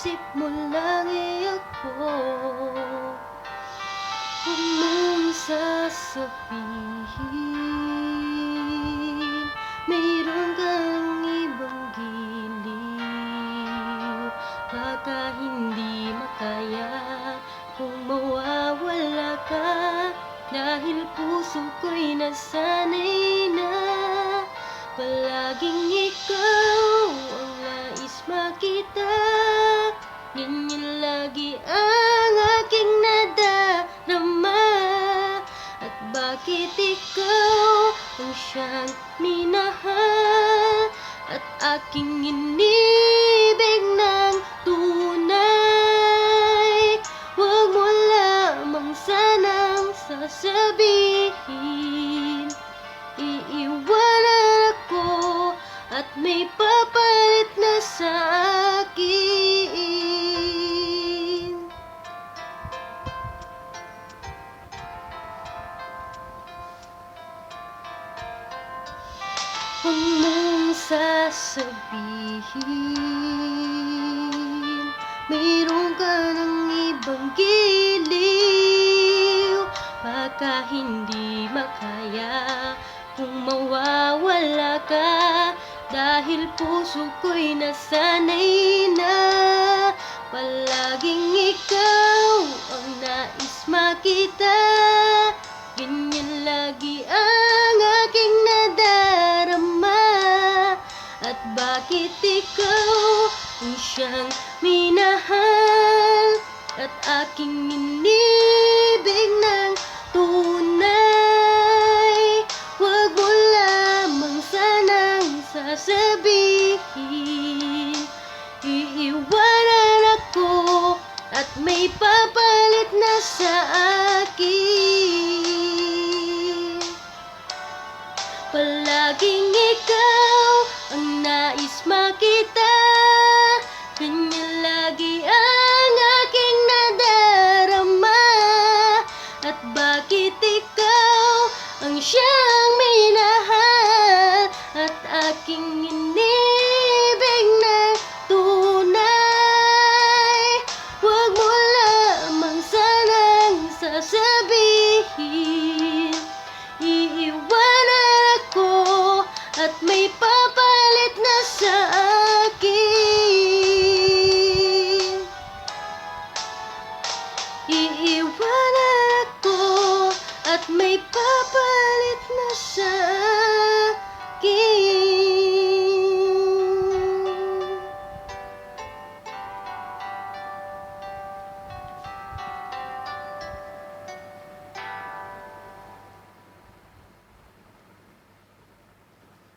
isip mo lang ako. Huwag mong sasabihin mayroon kang ibang giliw. Baka hindi makaya kung mawawala ka, dahil puso ko'y nasanay na palaging ikaw ang nais makita. Ganyan lagi ang aking nadarama. At bakit ikaw ang siyang minahal at aking inibig ng tunay? Huwag mo lamang sanang sasabihin iiwanan ako at may papalit na sa akin. Huwag mong sasabihin mayroon ka ng ibang giliw. Baka hindi makaya kung mawawala ka, dahil puso ko'y nasanay na palaging ikaw ang nais makita. Ganyan lagi ang aking nadarama. At bakit ikaw ang siyang minahal at aking inibig ng tunay? Huwag mo lamang sanang sasabihin iiwanan ako at may papalit na sa akin. Palaging ikaw ang nais makita.